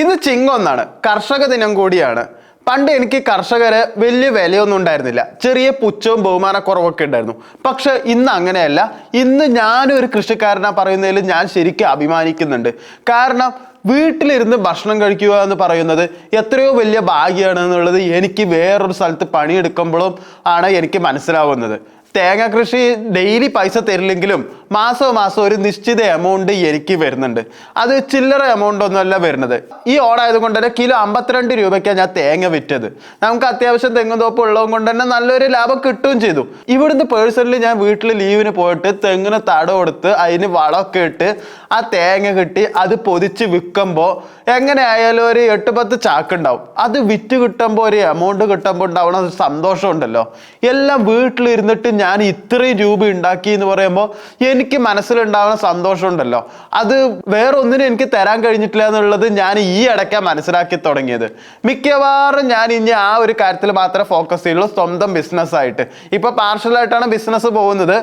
ഇന്ന് ചിങ്ങൊന്നാണ്, കർഷക ദിനം കൂടിയാണ്. പണ്ട് എനിക്ക് കർഷകര് വലിയ വിലയൊന്നും ഉണ്ടായിരുന്നില്ല, ചെറിയ പുച്ഛവും ബഹുമാനക്കുറവൊക്കെ ഉണ്ടായിരുന്നു. പക്ഷെ ഇന്ന് അങ്ങനെയല്ല. ഇന്ന് ഞാനൊരു കൃഷിക്കാരനാ പറയുന്നതിൽ ഞാൻ ശരിക്കും അഭിമാനിക്കുന്നുണ്ട്. കാരണം വീട്ടിലിരുന്ന് ഭക്ഷണം കഴിക്കുക എന്ന് പറയുന്നത് എത്രയോ വലിയ ഭാഗ്യമാണ് എന്നുള്ളത് എനിക്ക് വേറൊരു സ്ഥലത്ത് പണിയെടുക്കുമ്പോഴും ആണ് എനിക്ക് മനസ്സിലാവുന്നത്. തേങ്ങ കൃഷി ഡെയിലി പൈസ തരില്ലെങ്കിലും മാസം ഒരു നിശ്ചിത എമൗണ്ട് എനിക്ക് വരുന്നുണ്ട്. അത് ചില്ലറ എമൗണ്ട് ഒന്നുമല്ല വരുന്നത്. ഈ ഓണായത് കൊണ്ട് തന്നെ കിലോ 52 രൂപയ്ക്കാണ് ഞാൻ തേങ്ങ വിറ്റത്. നമുക്ക് അത്യാവശ്യം തെങ്ങും തോപ്പ് ഉള്ളത് കൊണ്ട് തന്നെ നല്ലൊരു ലാഭം കിട്ടുകയും ചെയ്തു. ഇവിടുന്ന് പേഴ്സണലി ഞാൻ വീട്ടിൽ ലീവിന് പോയിട്ട് തെങ്ങിന് തടം കൊടുത്ത് അതിന് വളമൊക്കെ ഇട്ട് ആ തേങ്ങ കിട്ടി അത് പൊതിച്ച് വിൽക്കുമ്പോൾ എങ്ങനെ ആയാലും ഒരു 8-10 ചാക്ക് ഉണ്ടാവും. അത് വിറ്റ് കിട്ടുമ്പോൾ ഒരു എമൗണ്ട് കിട്ടുമ്പോൾ ഉണ്ടാവുന്ന ഒരു സന്തോഷം ഉണ്ടല്ലോ. എല്ലാം വീട്ടിലിരുന്നിട്ട് ഞാൻ ഇത്രയും രൂപ ഉണ്ടാക്കി എന്ന് പറയുമ്പോൾ എനിക്ക് മനസ്സിലുണ്ടാവുന്ന സന്തോഷം ഉണ്ടല്ലോ, അത് വേറെ ഒന്നിനും എനിക്ക് തരാൻ കഴിഞ്ഞിട്ടില്ല എന്നുള്ളത് ഞാൻ ഈ ഇടയ്ക്ക് മനസ്സിലാക്കി തുടങ്ങിയത്. മിക്കവാറും ഞാൻ ഇനി ആ ഒരു കാര്യത്തിൽ മാത്രമേ ഫോക്കസ് ചെയ്യുള്ളൂ, സ്വന്തം ബിസിനസ് ആയിട്ട്. ഇപ്പൊ പാർഷ്യലായിട്ടാണ് ബിസിനസ് പോകുന്നത്.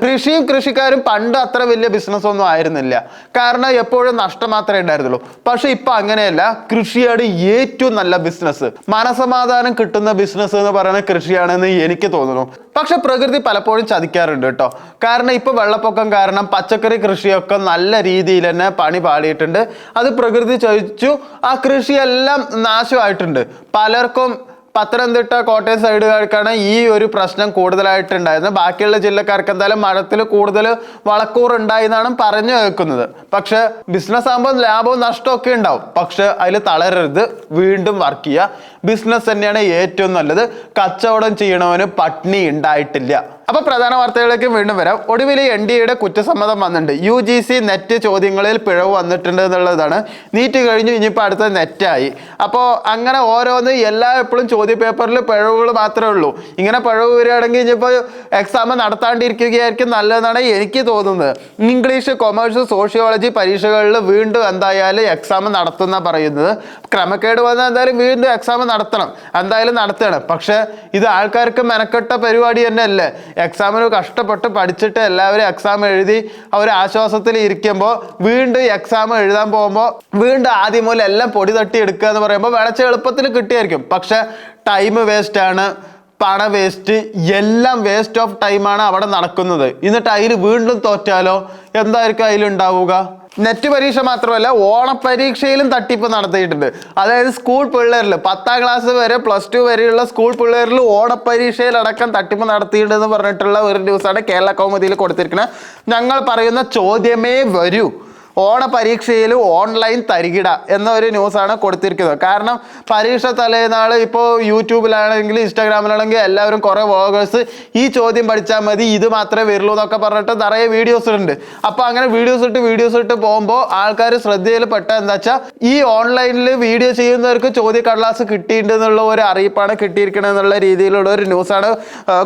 കൃഷിക്കാരും പണ്ട് അത്ര വലിയ ബിസിനസ് ഒന്നും ആയിരുന്നില്ല, കാരണം എപ്പോഴും നഷ്ടം മാത്രമേ ഉണ്ടായിരുന്നുള്ളൂ. പക്ഷെ ഇപ്പൊ അങ്ങനെയല്ല, കൃഷിയാണ് ഏറ്റവും നല്ല ബിസിനസ്. മനസമാധാനം കിട്ടുന്ന ബിസിനസ് എന്ന് പറയുന്നത് കൃഷിയാണെന്ന് എനിക്ക് തോന്നുന്നു. പക്ഷെ പ്രകൃതി പലപ്പോഴും ചതിക്കാറുണ്ട് കേട്ടോ. കാരണം ഇപ്പൊ വെള്ളപ്പൊക്കം കാരണം പച്ചക്കറി കൃഷിയൊക്കെ നല്ല രീതിയിൽ തന്നെ പണി പാളിയിട്ടുണ്ട്. അത് പ്രകൃതി ചതിച്ചു, ആ കൃഷിയെല്ലാം നാശമായിട്ടുണ്ട്. പലർക്കും പത്തനംതിട്ട, കോട്ടയം സൈഡുകാർക്കാണ് ഈ ഒരു പ്രശ്നം കൂടുതലായിട്ടുണ്ടായിരുന്നത്. ബാക്കിയുള്ള ജില്ലക്കാർക്ക് എന്തായാലും മഴത്തിൽ കൂടുതൽ വളക്കൂറുണ്ടായി എന്നാണ് പറഞ്ഞു കേൾക്കുന്നത്. പക്ഷെ ബിസിനസ് ആകുമ്പോൾ ലാഭവും നഷ്ടവും ഒക്കെ ഉണ്ടാവും. പക്ഷെ അതിൽ തളരരുത്, വീണ്ടും വർക്ക് ചെയ്യുക. ബിസിനസ് തന്നെയാണ് ഏറ്റവും നല്ലത്. കച്ചവടം ചെയ്യണവന് പട്ടിണി ഉണ്ടായിട്ടില്ല. അപ്പൊ പ്രധാന വാർത്തകളിലേക്ക് വീണ്ടും വരാം. ഒടുവിൽ NDAയുടെ കുറ്റസമ്മതം വന്നിട്ടുണ്ട്. UGC നെറ്റ് ചോദ്യങ്ങളിൽ പിഴവ് വന്നിട്ടുണ്ട് എന്നുള്ളതാണ്. നീറ്റ് കഴിഞ്ഞു, ഇനിയിപ്പോൾ അടുത്ത നെറ്റായി. അപ്പോൾ അങ്ങനെ ഓരോന്ന് എപ്പോഴും ചോദ്യ പേപ്പറിൽ പിഴവുകൾ മാത്രമേ ഉള്ളൂ. ഇങ്ങനെ പിഴവ് വരികയാണെങ്കിൽ ഇനിയിപ്പോൾ എക്സാം നടത്താണ്ടിരിക്കുകയായിരിക്കും നല്ലതെന്നാണ് എനിക്ക് തോന്നുന്നത്. ഇംഗ്ലീഷ്, കൊമേഴ്സ്, സോഷ്യോളജി പരീക്ഷകളിൽ വീണ്ടും എന്തായാലും എക്സാം നടത്തുന്ന പറയുന്നത്. ക്രമക്കേട് വന്നാൽ എന്തായാലും വീണ്ടും എക്സാം നടത്തണം, എന്തായാലും നടത്തണം. പക്ഷെ ഇത് ആൾക്കാർക്ക് മെനക്കെട്ട പരിപാടി തന്നെ അല്ലേ. എക്സാമിന് കഷ്ടപ്പെട്ട് പഠിച്ചിട്ട് എല്ലാവരും എക്സാം എഴുതി അവർ ആശ്വാസത്തിൽ ഇരിക്കുമ്പോൾ വീണ്ടും എക്സാം എഴുതാൻ പോകുമ്പോൾ വീണ്ടും ആദ്യം മുതൽ എല്ലാം പൊടി തട്ടി എടുക്കുക എന്ന് പറയുമ്പോൾ വിളച്ച എളുപ്പത്തിൽ കിട്ടിയായിരിക്കും. പക്ഷെ ടൈം വേസ്റ്റ് ആണ്, പണ വേസ്റ്റ്, എല്ലാം വേസ്റ്റ് ഓഫ് ടൈമാണ് അവിടെ നടക്കുന്നത്. എന്നിട്ട് അതിൽ വീണ്ടും തോറ്റാലോ എന്തായിരിക്കും അതിലുണ്ടാവുക? നെറ്റ് പരീക്ഷ മാത്രമല്ല, ഓണപ്പരീക്ഷയിലും തട്ടിപ്പ് നടത്തിയിട്ടുണ്ട്. അതായത് സ്കൂൾ പിള്ളേരിൽ 10ാം ക്ലാസ് വരെ +2 വരെയുള്ള സ്കൂൾ പിള്ളേരിൽ ഓണപ്പരീക്ഷയിലടക്കം തട്ടിപ്പ് നടത്തിയിട്ടുണ്ടെന്ന് പറഞ്ഞിട്ടുള്ള ഒരു ന്യൂസാണ് കേരള കൗമുദിയിൽ കൊടുത്തിരിക്കുന്നത്. ഞങ്ങൾ പറയുന്ന ചോദ്യമേ വരൂ, ഓണപരീക്ഷയിൽ ഓൺലൈൻ തരികിട എന്ന ഒരു ന്യൂസാണ് കൊടുത്തിരിക്കുന്നത്. കാരണം പരീക്ഷ തലേനാൾ ഇപ്പോൾ യൂട്യൂബിലാണെങ്കിൽ ഇൻസ്റ്റാഗ്രാമിലാണെങ്കിൽ എല്ലാവരും കുറേ വ്ളോഗേഴ്സ് ഈ ചോദ്യം പഠിച്ചാൽ മതി, ഇത് മാത്രമേ വരുള്ളൂ എന്നൊക്കെ പറഞ്ഞിട്ട് നിറയെ വീഡിയോസ് ഉണ്ട്. അപ്പോൾ അങ്ങനെ വീഡിയോസ് ഇട്ട് പോകുമ്പോൾ ആൾക്കാർ ശ്രദ്ധയിൽപ്പെട്ട എന്താ വെച്ചാൽ ഈ ഓൺലൈനിൽ വീഡിയോ ചെയ്യുന്നവർക്ക് ചോദ്യക്കടലാസ് കിട്ടിയിട്ടുണ്ട് എന്നുള്ള ഒരു അറിയിപ്പാണ് കിട്ടിയിരിക്കുന്നത് എന്നുള്ള രീതിയിലുള്ള ഒരു ന്യൂസാണ്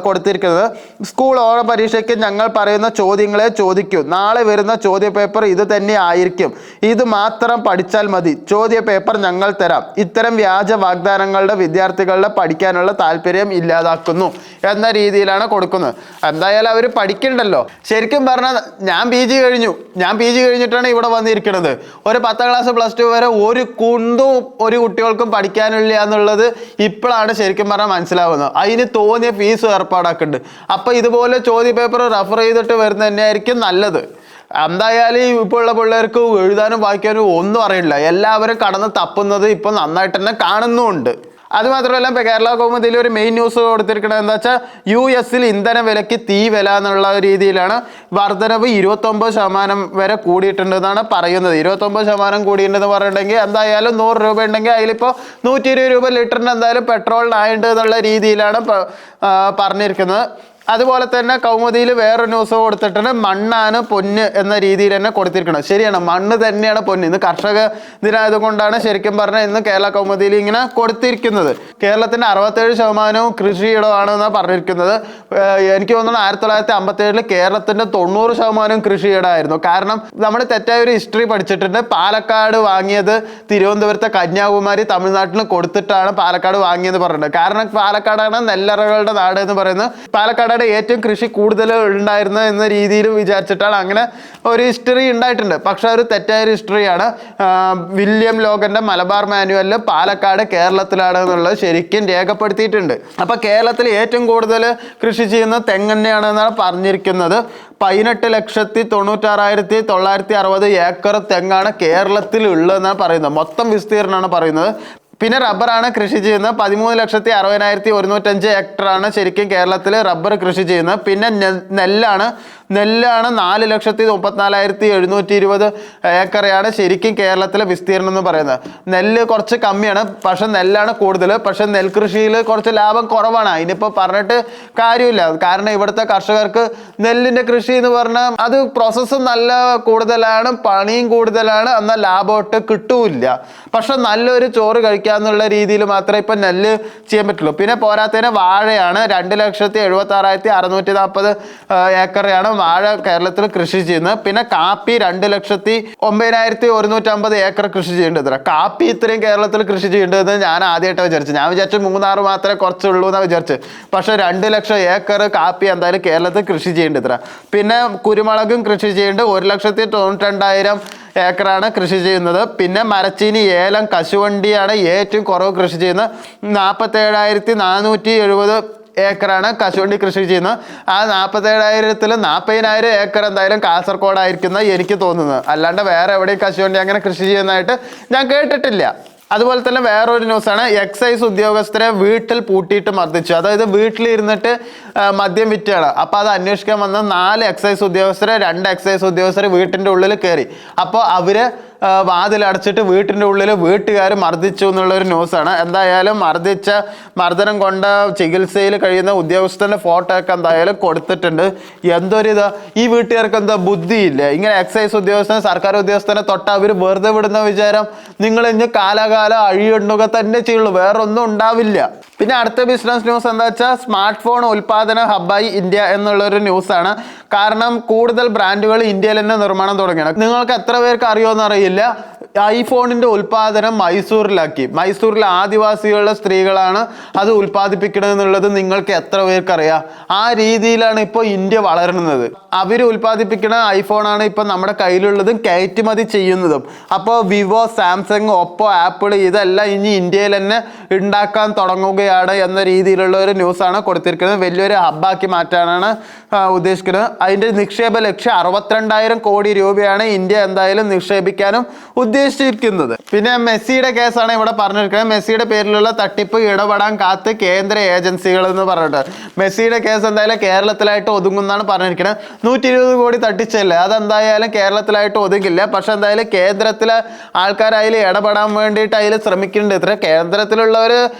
കൊടുത്തിരിക്കുന്നത്. സ്കൂൾ ഓണ പരീക്ഷയ്ക്ക് ഞങ്ങൾ പറയുന്ന ചോദ്യങ്ങളെ ചോദിക്കൂ, നാളെ വരുന്ന ചോദ്യ പേപ്പർ ഇത് തന്നെ ആയിരിക്കും, ഇത് മാത്രം പഠിച്ചാൽ മതി, ചോദ്യ പേപ്പർ ഞങ്ങൾ തരാം. ഇത്തരം വ്യാജ വാഗ്ദാനങ്ങളുടെ വിദ്യാർത്ഥികളുടെ പഠിക്കാനുള്ള താല്പര്യം ഇല്ലാതാക്കുന്നു എന്ന രീതിയിലാണ് കൊടുക്കുന്നത്. എന്തായാലും അവർ പഠിക്കണ്ടല്ലോ. ശരിക്കും പറഞ്ഞാൽ ഞാൻ PG കഴിഞ്ഞിട്ടാണ് ഇവിടെ വന്നിരിക്കുന്നത്. ഒരു 10ാം ക്ലാസ് +2 വരെ ഒരു കുട്ടികൾക്കും പഠിക്കാനില്ല എന്നുള്ളത് ഇപ്പോഴാണ് ശരിക്കും പറഞ്ഞാൽ മനസ്സിലാവുന്നത്. അതിന് തോന്നിയ ഫീസ് ഏർപ്പാടാക്കുന്നുണ്ട്. അപ്പൊ ഇതുപോലെ ചോദ്യ പേപ്പർ റെഫർ ചെയ്തിട്ട് വരുന്നത് തന്നെയായിരിക്കും നല്ലത്. എന്തായാലും ഇപ്പോൾ ഉള്ള പിള്ളേർക്ക് എഴുതാനും വായിക്കാനും ഒന്നും അറിയില്ല. എല്ലാവരും കടന്ന് തപ്പുന്നത് ഇപ്പൊ നന്നായിട്ട് തന്നെ കാണുന്നുമുണ്ട്. അത് മാത്രമല്ല, ഇപ്പൊ കേരള കൗമുദിയിൽ ഒരു മെയിൻ ന്യൂസ് കൊടുത്തിരിക്കുന്നത് എന്താ വെച്ചാൽ US ഇന്ധന വിലയ്ക്ക് തീ വില എന്നുള്ള രീതിയിലാണ്. വർധനവ് 29% വരെ കൂടിയിട്ടുണ്ടെന്നാണ് പറയുന്നത്. 29% കൂടിയിട്ടുണ്ടെന്ന് പറഞ്ഞിട്ടുണ്ടെങ്കിൽ എന്തായാലും 100 രൂപ ഉണ്ടെങ്കിൽ അതിലിപ്പോൾ 120 രൂപ ലിറ്ററിന് എന്തായാലും പെട്രോളിനായിട്ട് എന്നുള്ള രീതിയിലാണ് പറഞ്ഞിരിക്കുന്നത്. അതുപോലെ തന്നെ കൗമുദിയിൽ വേറൊരു ന്യൂസ് കൊടുത്തിട്ടുണ്ട്. മണ്ണാണ് പൊന്ന് എന്ന രീതിയിൽ തന്നെ കൊടുത്തിരിക്കുന്നത്. ശരിയാണ്, മണ്ണ് തന്നെയാണ് പൊന്ന്. ഇന്ന് കർഷക ദിനായതുകൊണ്ടാണ് ശരിക്കും പറഞ്ഞാൽ ഇന്ന് കേരള കൗമുദിയിൽ ഇങ്ങനെ കൊടുത്തിരിക്കുന്നത്. കേരളത്തിന്റെ 67% കൃഷിയിടമാണെന്നാണ് പറഞ്ഞിരിക്കുന്നത്. എനിക്ക് തോന്നുന്നു 1957 കേരളത്തിന്റെ 90% കൃഷിയിടമായിരുന്നു. കാരണം നമ്മൾ തെറ്റായ ഒരു ഹിസ്റ്ററി പഠിച്ചിട്ടുണ്ട്. പാലക്കാട് വാങ്ങിയത് തിരുവനന്തപുരത്തെ കന്യാകുമാരി തമിഴ്നാട്ടിൽ കൊടുത്തിട്ടാണ് പാലക്കാട് വാങ്ങിയെന്ന് പറഞ്ഞിട്ടുണ്ട്. കാരണം പാലക്കാടാണ് നെല്ലറകളുടെ നാട് എന്ന് പറയുന്നത്. പാലക്കാട് പാലക്കാട് ഏറ്റവും കൃഷി കൂടുതൽ ഉണ്ടായിരുന്ന എന്ന രീതിയിൽ വിചാരിച്ചിട്ടാണ് അങ്ങനെ ഒരു ഹിസ്റ്ററി ഉണ്ടായിട്ടുണ്ട്. പക്ഷെ ഒരു തെറ്റായ ഹിസ്റ്ററിയാണ്. വില്യം ലോഗന്റെ മലബാർ മാനുവലിൽ പാലക്കാട് കേരളത്തിലാണ് എന്നുള്ളത് ശരിക്കും രേഖപ്പെടുത്തിയിട്ടുണ്ട്. അപ്പൊ കേരളത്തിൽ ഏറ്റവും കൂടുതൽ കൃഷി ചെയ്യുന്ന തെങ്ങന്നെയാണെന്നാണ് പറഞ്ഞിരിക്കുന്നത്. 18,96,960 ഏക്കർ തെങ്ങാണ് കേരളത്തിൽ ഉള്ളതെന്നാണ് പറയുന്നത്. മൊത്തം വിസ്തീർണ്ണമാണ് പറയുന്നത്. പിന്നെ റബ്ബറാണ് കൃഷി ചെയ്യുന്നത്. 13,60,105 ഹെക്ടറാണ് ശരിക്കും കേരളത്തിൽ റബ്ബർ കൃഷി ചെയ്യുന്നത്. പിന്നെ നെല്ലാണ് 4,34,720 ഏക്കറയാണ് ശരിക്കും കേരളത്തിലെ വിസ്തീർണം എന്ന് പറയുന്നത്. നെല്ല് കുറച്ച് കമ്മിയാണ്, പക്ഷെ നെല്ലാണ് കൂടുതൽ. പക്ഷെ നെൽകൃഷിയിൽ കുറച്ച് ലാഭം കുറവാണ്. അതിനിപ്പോൾ പറഞ്ഞിട്ട് കാര്യമില്ല. കാരണം ഇവിടുത്തെ കർഷകർക്ക് നെല്ലിൻ്റെ കൃഷി എന്ന് പറഞ്ഞാൽ അത് പ്രോസസ്സും നല്ല കൂടുതലാണ്, പണിയും കൂടുതലാണ്, എന്നാൽ ലാഭമൊട്ട് കിട്ടൂല്ല. പക്ഷെ നല്ലൊരു ചോറ് കഴിക്കാന്നുള്ള രീതിയിൽ മാത്രമേ ഇപ്പം നെല്ല് ചെയ്യാൻ പറ്റുള്ളൂ. പിന്നെ പോരാത്തതിന് വാഴയാണ് 2,76,640 ഏക്കറാണ് വാഴ കേരളത്തിൽ കൃഷി ചെയ്യുന്നത്. പിന്നെ കാപ്പി 2,09,150 ഏക്കർ കൃഷി ചെയ്യേണ്ടത്. കാപ്പി ഇത്രയും കേരളത്തിൽ കൃഷി ചെയ്യേണ്ടതെന്ന് ഞാൻ ആദ്യമായിട്ട് വിചാരിച്ചു. ഞാൻ വിചാരിച്ചു 3-6 മാത്രമേ കുറച്ചുള്ളൂ എന്നാണ് വിചാരിച്ചു. പക്ഷെ 2 ലക്ഷം ഏക്കർ കാപ്പി എന്തായാലും കേരളത്തിൽ കൃഷി ചെയ്യേണ്ടത്. പിന്നെ കുരുമുളകും കൃഷി ചെയ്യേണ്ടത് 1,92,000 ഏക്കറാണ് കൃഷി ചെയ്യുന്നത്. പിന്നെ മരച്ചീനി, ഏലം, കശുവണ്ടിയാണ് ഏറ്റവും കുറവ് കൃഷി ചെയ്യുന്നത്. 47,470 ഏക്കറാണ് കശുവണ്ടി കൃഷി ചെയ്യുന്നത്. ആ 47,000-ൽ 40,000 ഏക്കർ എന്തായാലും കാസർഗോഡായിരിക്കുന്ന എനിക്ക് തോന്നുന്നത്. അല്ലാണ്ട് വേറെ എവിടെയും കശുവണ്ടി അങ്ങനെ കൃഷി ചെയ്യുന്നതായിട്ട് ഞാൻ കേട്ടിട്ടില്ല. അതുപോലെ തന്നെ വേറൊരു ന്യൂസാണ്, എക്സൈസ് ഉദ്യോഗസ്ഥരെ വീട്ടിൽ പൂട്ടിയിട്ട് മർദ്ദിച്ചു. അതായത് വീട്ടിലിരുന്നിട്ട് മദ്യം വിറ്റാണ്. അപ്പോൾ അത് അന്വേഷിക്കാൻ വന്ന 4 എക്സൈസ് ഉദ്യോഗസ്ഥരെ 2 എക്സൈസ് ഉദ്യോഗസ്ഥർ വീട്ടിൻ്റെ ഉള്ളിൽ കയറി. അപ്പോൾ അവര് വാതിലടച്ചിട്ട് വീട്ടിൻ്റെ ഉള്ളിൽ വീട്ടുകാർ മർദ്ദിച്ചു എന്നുള്ളൊരു ന്യൂസാണ്. എന്തായാലും മർദ്ദനം കൊണ്ട് ചികിത്സയിൽ കഴിയുന്ന ഉദ്യോഗസ്ഥൻ്റെ ഫോട്ടോ ഒക്കെ എന്തായാലും കൊടുത്തിട്ടുണ്ട്. എന്തൊരിതാ, ഈ വീട്ടുകാർക്ക് എന്താ ബുദ്ധിയില്ല? ഇങ്ങനെ എക്സൈസ് ഉദ്യോഗസ്ഥനെ, സർക്കാർ ഉദ്യോഗസ്ഥനെ തൊട്ട് അവർ വെറുതെ വിടുന്ന വിചാരം നിങ്ങൾ ഇനി കാലാകാലം അഴിയുണ്ടുക തന്നെ ചെയ്യുള്ളൂ, വേറൊന്നും ഉണ്ടാവില്ല. പിന്നെ അടുത്ത ബിസിനസ് ന്യൂസ് എന്താ വെച്ചാൽ, സ്മാർട്ട് ഫോൺ ഉൽപാദന ഹബ്ബായി ഇന്ത്യ എന്നുള്ളൊരു ന്യൂസാണ്. കാരണം കൂടുതൽ ബ്രാൻഡുകൾ ഇന്ത്യയിൽ തന്നെ നിർമ്മാണം തുടങ്ങിയാണ്. നിങ്ങൾക്ക് എത്ര പേർക്ക് അറിയുമെന്ന് അറിയില്ല, ഐഫോണിന്റെ ഉൽപാദനം മൈസൂരിലെ ആദിവാസികളുടെ സ്ത്രീകളാണ് അത് ഉൽപ്പാദിപ്പിക്കണമെന്നുള്ളത് നിങ്ങൾക്ക് എത്ര പേർക്കറിയാം? ആ രീതിയിലാണ് ഇപ്പോൾ ഇന്ത്യ വളരുന്നത്. അവർ ഉൽപ്പാദിപ്പിക്കുന്ന ഐഫോണാണ് ഇപ്പം നമ്മുടെ കയ്യിലുള്ളതും കയറ്റുമതി ചെയ്യുന്നതും. അപ്പോൾ വിവോ, സാംസങ്, ഒപ്പോ, ആപ്പിൾ ഇതെല്ലാം ഇനി ഇന്ത്യയിൽ തന്നെ ഉണ്ടാക്കാൻ തുടങ്ങുകയാണ് എന്ന രീതിയിലുള്ള ഒരു ന്യൂസാണ് കൊടുത്തിരിക്കുന്നത്. വലിയൊരു ഹബ്ബാക്കി മാറ്റാനാണ് ഉദ്ദേശിക്കുന്നത്. അതിൻ്റെ നിക്ഷേപ ലക്ഷ്യം 62,000 കോടി രൂപയാണ് ഇന്ത്യ എന്തായാലും നിക്ഷേപിക്കാനും ഉദ്ദേശിച്ചിരിക്കുന്നത്. പിന്നെ മെസ്സിയുടെ കേസാണ് ഇവിടെ പറഞ്ഞിരിക്കുന്നത്. മെസ്സിയുടെ പേരിലുള്ള തട്ടിപ്പ് ഇടപെടാൻ കാത്ത് കേന്ദ്ര ഏജൻസികൾ എന്ന് പറഞ്ഞിട്ട് മെസ്സിയുടെ കേസ് എന്തായാലും കേരളത്തിലായിട്ട് ഒതുങ്ങുന്നാണ് പറഞ്ഞിരിക്കുന്നത്. 120 കോടി തട്ടിച്ചല്ലേ, അതെന്തായാലും കേരളത്തിലായിട്ട് ഒതുങ്ങില്ല. പക്ഷെ എന്തായാലും കേന്ദ്രത്തിലെ ആൾക്കാർ അതിൽ ഇടപെടാൻ വേണ്ടിയിട്ട് അതിൽ ശ്രമിക്കുന്നുണ്ട്. ഇത്ര കേന്ദ്രത്തിലുള്ളവർ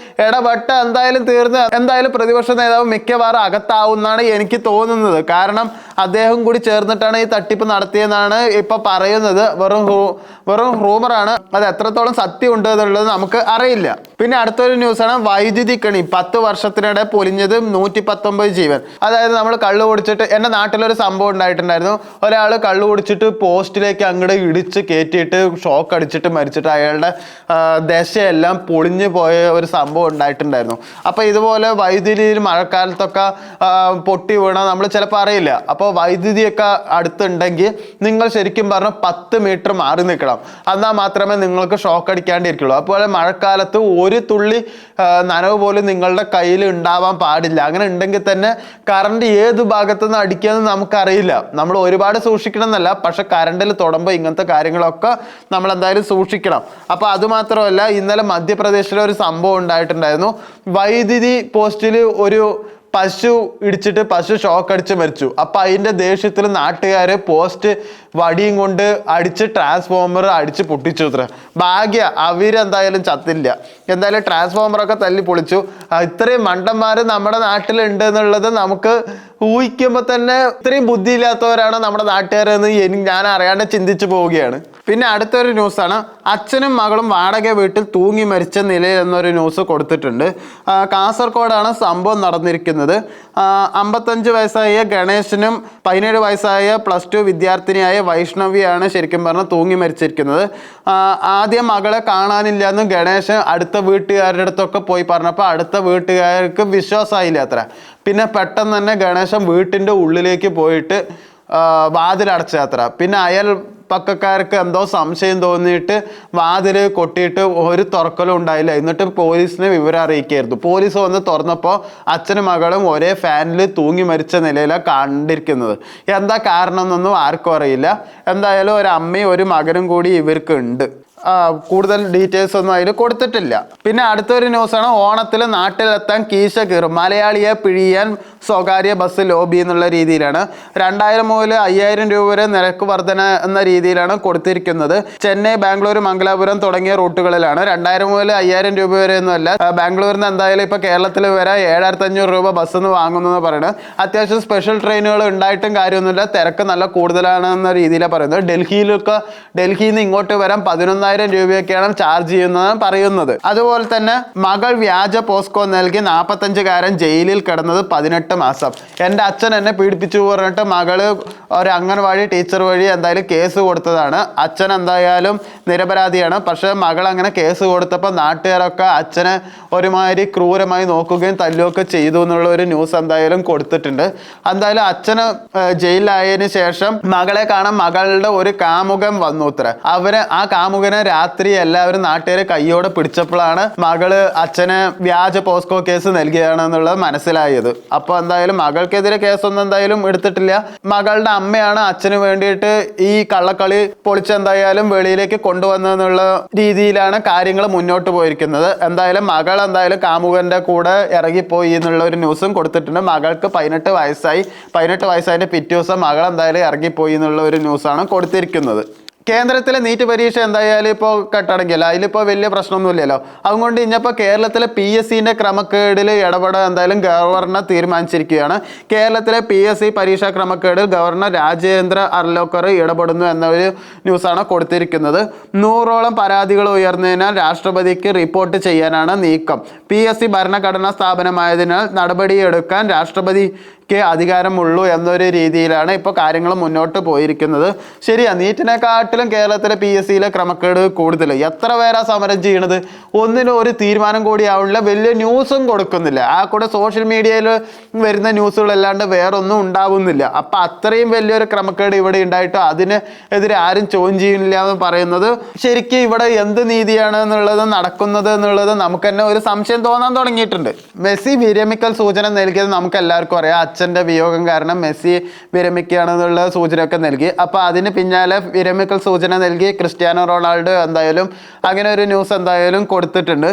ഇടപെട്ട് എന്തായാലും തീർന്ന് എന്തായാലും പ്രതിപക്ഷ നേതാവ് മിക്കവാറും അകത്താവുന്നാണ് എനിക്ക് തോന്നുന്നത്. കാരണം അദ്ദേഹം കൂടി ചേർന്നിട്ടാണ് ഈ തട്ടിപ്പ് നടത്തിയെന്നാണ് ഇപ്പൊ പറയുന്നത്. വെറും റൂമറാണ്. അത് എത്രത്തോളം സത്യം ഉണ്ട് എന്നുള്ളത് നമുക്ക് അറിയില്ല. പിന്നെ അടുത്തൊരു ന്യൂസാണ്, വൈദ്യുതി കണി 10 വർഷത്തിനിടെ പൊലിഞ്ഞത് 119 ജീവൻ. അതായത് നമ്മൾ കള്ളു കുടിച്ചിട്ട്, എൻ്റെ നാട്ടിലൊരു സംഭവം ഉണ്ടായിട്ടുണ്ടായിരുന്നു. ഒരാൾ കള്ളു കുടിച്ചിട്ട് പോസ്റ്റിലേക്ക് അങ്ങോട്ട് ഇടിച്ച് കയറ്റിയിട്ട് ഷോക്ക് അടിച്ചിട്ട് മരിച്ചിട്ട് അയാളുടെ ദശയെല്ലാം പൊളിഞ്ഞു പോയ ഒരു സംഭവം ഉണ്ടായിട്ടുണ്ടായിരുന്നു. അപ്പോൾ ഇതുപോലെ വൈദ്യുതിയിൽ മഴക്കാലത്തൊക്കെ പൊട്ടി വീണാൽ നമ്മൾ ചിലപ്പോൾ അറിയില്ല. അപ്പോൾ വൈദ്യുതിയൊക്കെ അടുത്തുണ്ടെങ്കിൽ നിങ്ങൾ ശരിക്കും പറഞ്ഞാൽ 10 മീറ്റർ മാറി നിൽക്കണം. എന്നാൽ മാത്രമേ നിങ്ങൾക്ക് ഷോക്ക് അടിക്കാണ്ടിരിക്കുള്ളൂ. അതുപോലെ മഴക്കാലത്ത് ഒരു തുള്ളി നനവ് പോലും നിങ്ങളുടെ കയ്യിൽ ഉണ്ടാവാൻ പാടില്ല. അങ്ങനെ ഉണ്ടെങ്കിൽ തന്നെ കറണ്ട് ഏത് ഭാഗത്തുനിന്ന് അടിക്കാമെന്ന് നമുക്കറിയില്ല. നമ്മൾ ഒരുപാട് സൂക്ഷിക്കണം എന്നല്ല, പക്ഷെ കറണ്ടിൽ തൊടുമ്പോൾ ഇങ്ങനത്തെ കാര്യങ്ങളൊക്കെ നമ്മൾ എന്തായാലും സൂക്ഷിക്കണം. അപ്പോൾ അതുമാത്രമല്ല, ഇന്നലെ മധ്യപ്രദേശിലെ ഒരു സംഭവം ഉണ്ടായിട്ടുണ്ടായിരുന്നു. വൈദ്യുതി പോസ്റ്റിൽ ഒരു പശു ഇടിച്ചിട്ട് പശു ഷോക്ക് അടിച്ച് മരിച്ചു. അപ്പം അതിൻ്റെ ദേഷ്യത്തിൽ നാട്ടുകാർ പോസ്റ്റ് വടിയും കൊണ്ട് അടിച്ച് ട്രാൻസ്ഫോമർ അടിച്ച് പൊട്ടിച്ചു. ഇത്ര ഭാഗ്യ അവരെന്തായാലും ചത്തില്ല. എന്തായാലും ട്രാൻസ്ഫോമറൊക്കെ തല്ലി പൊളിച്ചു. ഇത്രയും മണ്ടന്മാർ നമ്മുടെ നാട്ടിലുണ്ട് എന്നുള്ളത് നമുക്ക് ഊഹിക്കുമ്പോൾ തന്നെ ഇത്രയും ബുദ്ധിയില്ലാത്തവരാണ് നമ്മുടെ നാട്ടുകാരെന്ന് ഞാൻ അറിയാണ്ട് ചിന്തിച്ചു പോവുകയാണ്. പിന്നെ അടുത്തൊരു ന്യൂസാണ്, അച്ഛനും മകളും വാടക വീട്ടിൽ തൂങ്ങി മരിച്ച നിലയിൽ എന്നൊരു ന്യൂസ് കൊടുത്തിട്ടുണ്ട്. കാസർഗോഡാണ് സംഭവം നടന്നിരിക്കുന്നത്. 55 വയസ്സായ ഗണേശനും 17 വയസ്സായ +2 വിദ്യാർത്ഥിനിയായ വൈഷ്ണവിയാണ് ശരിക്കും പറഞ്ഞാൽ തൂങ്ങി മരിച്ചിരിക്കുന്നത്. ആദ്യം മകളെ കാണാനില്ല എന്ന് ഗണേശൻ അടുത്ത വീട്ടുകാരുടെ അടുത്തൊക്കെ പോയി പറഞ്ഞപ്പോൾ അടുത്ത വീട്ടുകാർക്ക് വിശ്വാസമായില്ല അത്ര. പിന്നെ പെട്ടെന്ന് തന്നെ ഗണേശൻ വീട്ടിൻ്റെ ഉള്ളിലേക്ക് പോയിട്ട് വാതിലടച്ചാത്ര. പിന്നെ പക്കക്കാർക്ക് എന്തോ സംശയം തോന്നിയിട്ട് വാതിൽ കൊട്ടിയിട്ട് ഒരു തുറക്കലും ഉണ്ടായില്ല. എന്നിട്ട് പോലീസിനെ വിവരം അറിയിക്കായിരുന്നു. പോലീസ് വന്ന് തുറന്നപ്പോൾ അച്ഛനും മകളും ഒരേ ഫാനിൽ തൂങ്ങി മരിച്ച നിലയിലാണ് കണ്ടിരിക്കുന്നത്. എന്താ കാരണം എന്നൊന്നും ആർക്കും അറിയില്ല. എന്തായാലും ഒരു അമ്മയും ഒരു മകനും കൂടി ഇവർക്ക് ഉണ്ട്. കൂടുതൽ ഡീറ്റെയിൽസ് ഒന്നും അതിൽ കൊടുത്തിട്ടില്ല. പിന്നെ അടുത്തൊരു ന്യൂസാണ്, ഓണത്തിൽ നാട്ടിലെത്താൻ കീശ കീറും, മലയാളിയെ പിഴിയാൻ സ്വകാര്യ ബസ് ലോബി എന്നുള്ള രീതിയിലാണ്. 2000 മുതൽ 5000 രൂപ വരെ നിരക്ക് വർധന എന്ന രീതിയിലാണ് കൊടുത്തിരിക്കുന്നത്. ചെന്നൈ, ബാംഗ്ലൂർ, മംഗലാപുരം തുടങ്ങിയ റൂട്ടുകളിലാണ്. 2000 മുതൽ 5000 രൂപ വരെ ഒന്നുമല്ല. ബാംഗ്ലൂരിൽ നിന്ന് എന്തായാലും ഇപ്പോൾ കേരളത്തിൽ വരെ 7500 രൂപ ബസ് നിന്ന് വാങ്ങുന്നതെന്ന് പറയുന്നത്. അത്യാവശ്യം സ്പെഷ്യൽ ട്രെയിനുകൾ ഉണ്ടായിട്ടും കാര്യമൊന്നുമില്ല, തിരക്ക് നല്ല കൂടുതലാണ് എന്ന രീതിയിലാണ് പറയുന്നത്. ഡൽഹിയിൽ നിന്ന് ഇങ്ങോട്ട് വരാൻ 11,000 രൂപയൊക്കെയാണ് ചാർജ് ചെയ്യുന്നതെന്ന് പറയുന്നത്. അതുപോലെ തന്നെ മകൾ വ്യാജ പോസ്കോ നൽകി 45കാരൻ ജയിലിൽ കിടന്നത് 18 മാസം. എൻ്റെ അച്ഛൻ എന്നെ പീഡിപ്പിച്ചു പറഞ്ഞിട്ട് മകള് ഒരു അംഗൻവാടി ടീച്ചർ വഴി എന്തായാലും കേസ് കൊടുത്തതാണ്. അച്ഛൻ എന്തായാലും നിരപരാധിയാണ്. പക്ഷെ മകൾ അങ്ങനെ കേസ് കൊടുത്തപ്പോൾ നാട്ടുകാരൊക്കെ അച്ഛനെ ഒരുമാതിരി ക്രൂരമായി നോക്കുകയും തല്ലുകയൊക്കെ ചെയ്തു എന്നുള്ള ഒരു ന്യൂസ് എന്തായാലും കൊടുത്തിട്ടുണ്ട്. എന്തായാലും അച്ഛന് ജയിലിലായതിനു ശേഷം മകളെ കാണാൻ മകളുടെ ഒരു കാമുകൻ വന്നു ഉത്തര. ആ കാമുകനെ രാത്രി എല്ലാവരും നാട്ടുകാരെ കയ്യോടെ പിടിച്ചപ്പോഴാണ് മകള് അച്ഛന് വ്യാജ പോസ്കോ കേസ് നൽകിയതാണെന്നുള്ളത് മനസ്സിലായത്. അപ്പോൾ എന്തായാലും മകൾക്കെതിരെ കേസൊന്നും എന്തായാലും എടുത്തിട്ടില്ല. മകളുടെ അമ്മയാണ് അച്ഛന് വേണ്ടിയിട്ട് ഈ കള്ളക്കളി പൊളിച്ചെന്തായാലും വെളിയിലേക്ക് കൊണ്ടുവന്നതെന്നുള്ള രീതിയിലാണ് കാര്യങ്ങൾ മുന്നോട്ട് പോയിരിക്കുന്നത്. എന്തായാലും മകൾ എന്തായാലും കാമുകന്റെ കൂടെ ഇറങ്ങിപ്പോയി എന്നുള്ള ഒരു ന്യൂസും കൊടുത്തിട്ടുണ്ട്. മകൾക്ക് 18 വയസ്സായി. 18 വയസ്സായതിന്റെ പിറ്റേ ദിവസം മകൾ എന്തായാലും ഇറങ്ങിപ്പോയി എന്നുള്ള ഒരു ന്യൂസാണ് കൊടുത്തിരിക്കുന്നത്. കേന്ദ്രത്തിലെ നീറ്റ് പരീക്ഷ എന്തായാലും ഇപ്പോൾ കെട്ടടങ്ങിയല്ല, അതിലിപ്പോൾ വലിയ പ്രശ്നമൊന്നുമില്ലല്ലോ. അതുകൊണ്ട് ഇനിയിപ്പോൾ കേരളത്തിലെ PSCൻ്റെ ക്രമക്കേടിൽ ഇടപെടാൻ എന്തായാലും ഗവർണർ തീരുമാനിച്ചിരിക്കുകയാണ്. കേരളത്തിലെ PSC പരീക്ഷാ ക്രമക്കേടിൽ ഗവർണർ രാജേന്ദ്ര അർലോക്കർ ഇടപെടുന്നു എന്നൊരു ന്യൂസാണ് കൊടുത്തിരിക്കുന്നത്. 100ഓളം പരാതികൾ ഉയർന്നതിനാൽ രാഷ്ട്രപതിക്ക് റിപ്പോർട്ട് ചെയ്യാനാണ് നീക്കം. PSC ഭരണഘടനാ സ്ഥാപനമായതിനാൽ നടപടിയെടുക്കാൻ രാഷ്ട്രപതിക്ക് അധികാരമുള്ളൂ എന്നൊരു രീതിയിലാണ് ഇപ്പോൾ കാര്യങ്ങൾ മുന്നോട്ട് പോയിരിക്കുന്നത്. ശരിയാ, നീറ്റിനെക്കാട്ടിലും കേരളത്തിലെ PSCയിലെ ക്രമക്കേട് കൂടുതൽ. എത്ര പേരാ സമരം ചെയ്യണത്? ഒന്നിനും ഒരു തീരുമാനം കൂടിയാവില്ല, വലിയ ന്യൂസും കൊടുക്കുന്നില്ല. ആ കൂടെ സോഷ്യൽ മീഡിയയിൽ വരുന്ന ന്യൂസുകളല്ലാണ്ട് വേറൊന്നും ഉണ്ടാവുന്നില്ല. അപ്പം അത്രയും വലിയൊരു ക്രമക്കേട് ഇവിടെ ഉണ്ടായിട്ട് അതിനെതിരെ ആരും ചോദ്യം ചെയ്യുന്നില്ല എന്ന് പറയുന്നത് ശരിക്കും ഇവിടെ എന്ത് നീതിയാണ് എന്നുള്ളത് നടക്കുന്നത് എന്നുള്ളത് നമുക്ക് തന്നെ ഒരു സംശയം തോന്നാൻ തുടങ്ങിയിട്ടുണ്ട്. മെസ്സി വിരമിക്കൽ സൂചന നൽകിയത് നമുക്ക് എല്ലാവർക്കും അറിയാം. അച്ഛൻ്റെ വിയോഗം കാരണം മെസ്സി വിരമിക്കുകയാണെന്നുള്ള സൂചനയൊക്കെ നൽകി. അപ്പോൾ അതിന് പിന്നാലെ വിരമിക്കൽ സൂചന നൽകി ക്രിസ്ത്യാനോ റൊണാൾഡോ എന്തായാലും അങ്ങനെ ഒരു ന്യൂസ് എന്തായാലും കൊടുത്തിട്ടുണ്ട്.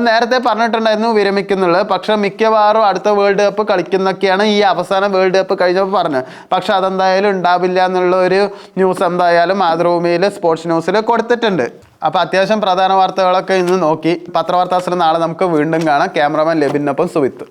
നേരത്തെ പറഞ്ഞിട്ടുണ്ടായിരുന്നു വിരമിക്കുന്നുള്ളത്. പക്ഷെ മിക്കവാറും അടുത്ത വേൾഡ് കപ്പ് കളിക്കുന്നൊക്കെയാണ് ഈ അവസാന വേൾഡ് കപ്പ് കഴിഞ്ഞപ്പോൾ പറഞ്ഞത്. പക്ഷെ അതെന്തായാലും ഉണ്ടാവില്ല എന്നുള്ള ഒരു ന്യൂസ് എന്തായാലും മാതൃഭൂമിയിൽ സ്പോർട്സ് ന്യൂസിൽ കൊടുത്തിട്ടുണ്ട്. അപ്പോൾ അത്യാവശ്യം പ്രധാന വാർത്തകളൊക്കെ ഇന്ന് നോക്കി. പത്രവാർത്താസിൽ നാളെ നമുക്ക് വീണ്ടും കാണാം. ക്യാമറമാൻ ലെബിനൊപ്പം സുവിത്ത്.